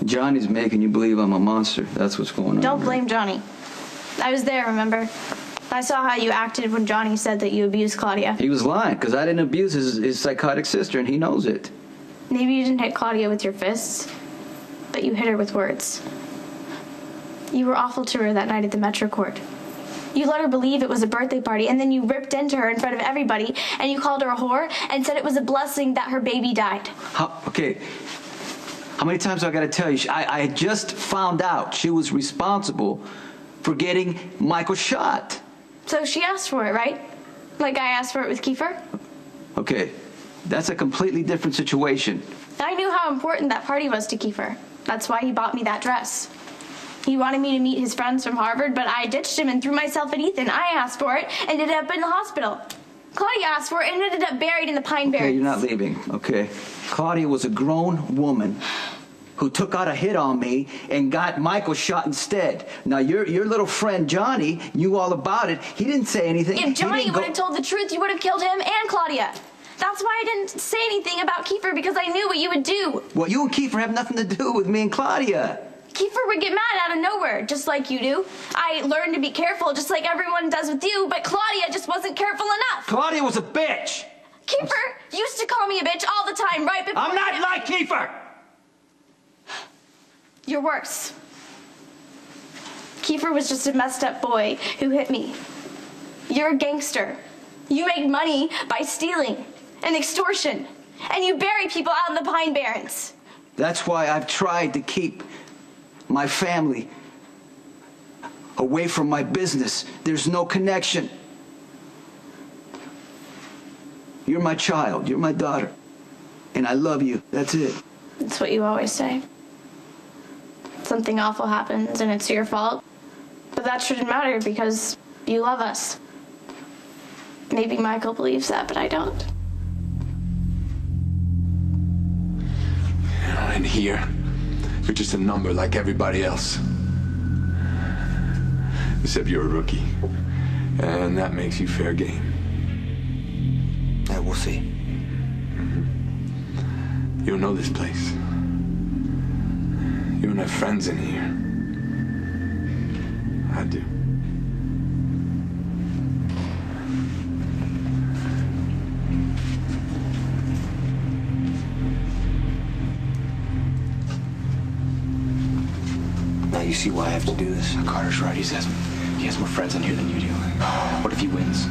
Johnny's making you believe I'm a monster. That's what's going on. Don't blame Johnny. I was there, remember? I saw how you acted when Johnny said that you abused Claudia. He was lying, because I didn't abuse his psychotic sister, and he knows it. Maybe you didn't hit Claudia with your fists, but you hit her with words. You were awful to her that night at the Metro Court. You let her believe it was a birthday party, and then you ripped into her in front of everybody, and you called her a whore and said it was a blessing that her baby died. Okay. How many times do I got to tell you? I just found out she was responsible for getting Michael shot. So she asked for it, right? Like I asked for it with Kiefer? Okay, that's a completely different situation. I knew how important that party was to Kiefer. That's why he bought me that dress. He wanted me to meet his friends from Harvard, but I ditched him and threw myself at Ethan. I asked for it and ended up in the hospital. Claudia asked for it and ended up buried in the Pine Barrens. Okay, you're not leaving, okay? Claudia was a grown woman who took out a hit on me and got Michael shot instead. Now, your little friend Johnny knew all about it. He didn't say anything. If Johnny would have told the truth, you would have killed him and Claudia. That's why I didn't say anything about Kiefer, because I knew what you would do. Well, you and Kiefer have nothing to do with me and Claudia. Kiefer would get mad out of nowhere, just like you do. I learned to be careful, just like everyone does with you, but Claudia just wasn't careful enough. Claudia was a bitch. Kiefer used to call me a bitch all the time, right before... I'm not like Kiefer! You're worse. Kiefer was just a messed up boy who hit me. You're a gangster. You make money by stealing and extortion, and you bury people out in the Pine Barrens. That's why I've tried to keep my family away from my business. There's no connection. You're my child. You're my daughter. And I love you. That's it. That's what you always say. Something awful happens and it's your fault. But that shouldn't matter because you love us. Maybe Michael believes that, but I don't. And here, you're just a number like everybody else. Except you're a rookie. And that makes you fair game. Yeah, we'll see. You don't know this place. You don't have friends in here. I do. Now you see why I have to do this. Carter's right. He has more friends in here than you do. What if he wins?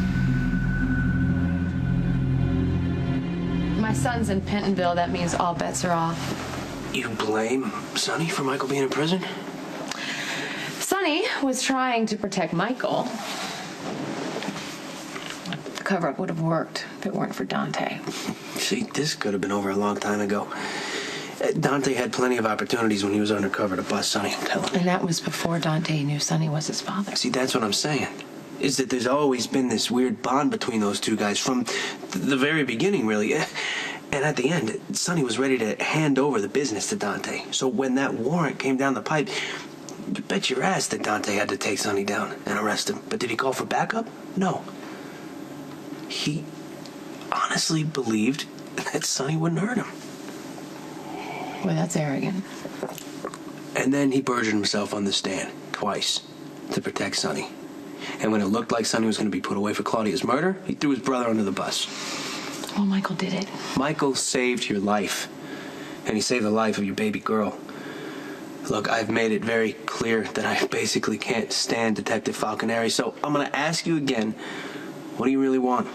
My son's in Pentonville. That means all bets are off. You blame Sonny for Michael being in prison? Sonny was trying to protect Michael. The cover-up would have worked if it weren't for Dante. See, this could have been over a long time ago. Dante had plenty of opportunities when he was undercover to bust Sonny, I'm telling you. And that was before Dante knew Sonny was his father. See, that's what I'm saying. Is that there's always been this weird bond between those two guys from the very beginning, really. And at the end, Sonny was ready to hand over the business to Dante. So when that warrant came down the pipe, you bet your ass that Dante had to take Sonny down and arrest him. But did he call for backup? No. He honestly believed that Sonny wouldn't hurt him. Well, that's arrogant. And then he perjured himself on the stand twice to protect Sonny. And when it looked like Sonny was going to be put away for Claudia's murder, he threw his brother under the bus. Well, Michael did it. Michael saved your life. And he saved the life of your baby girl. Look, I've made it very clear that I basically can't stand Detective Falconeri, so I'm going to ask you again, what do you really want?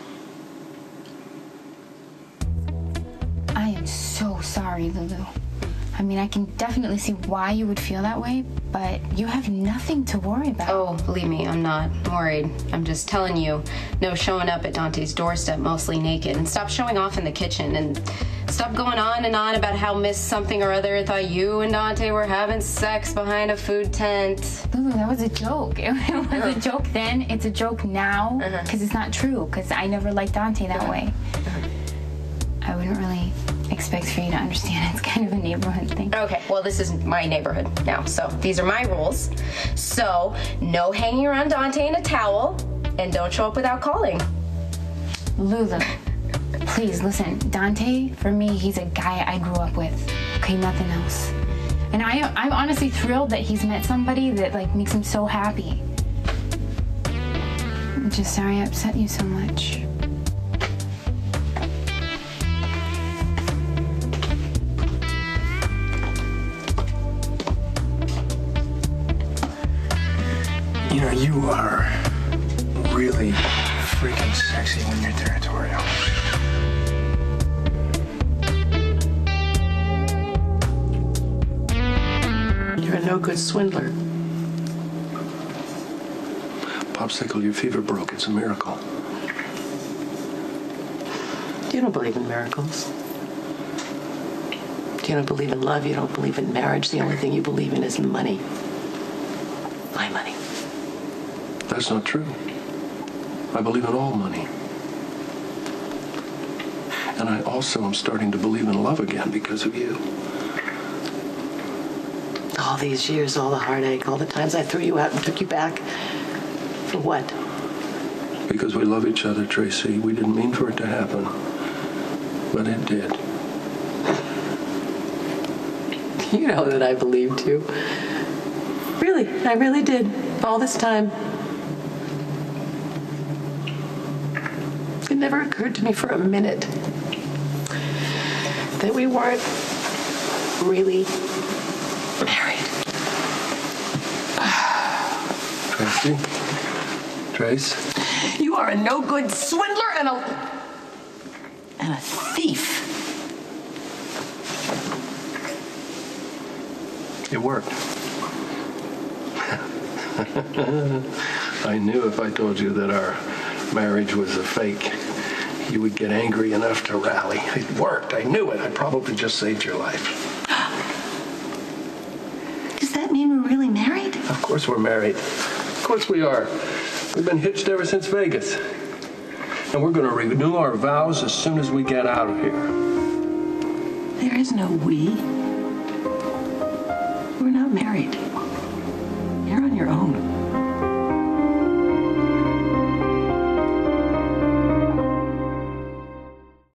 I am so sorry, Lulu. I mean, I can definitely see why you would feel that way, but you have nothing to worry about. Oh, believe me, I'm not worried. I'm just telling you, no showing up at Dante's doorstep mostly naked, and stop showing off in the kitchen, and stop going on and on about how Miss something or other thought you and Dante were having sex behind a food tent. Lulu, that was a joke. It was a joke then, it's a joke now, because it's not true, because I never liked Dante that way. I wouldn't really expect for you to understand. It's kind of a neighborhood thing. Okay, well, this is my neighborhood now, so these are my rules. So, no hanging around Dante in a towel, and don't show up without calling. Lulu, please listen. Dante, for me, he's a guy I grew up with. Okay, nothing else. And I'm honestly thrilled that he's met somebody that like makes him so happy. I'm just sorry I upset you so much. You know, you are really freaking sexy when you're territorial. You're a no-good swindler. Popsicle, your fever broke. It's a miracle. You don't believe in miracles. You don't believe in love. You don't believe in marriage. The only thing you believe in is money. My money. That's not true. I believe in all money. And I also am starting to believe in love again because of you. All these years, all the heartache, all the times I threw you out and took you back. For what? Because we love each other, Tracy. We didn't mean for it to happen. But it did. You know that I believed you. Really, I really did. All this time. It never occurred to me for a minute that we weren't really married. Tracy? Trace? You are a no-good swindler and a thief. It worked. I knew if I told you that our marriage was a fake, you would get angry enough to rally. It worked. I knew it. I probably just saved your life. Does that mean we're really married? Of course we're married. Of course we are. We've been hitched ever since Vegas. And we're going to renew our vows as soon as we get out of here. There is no we. We're not married.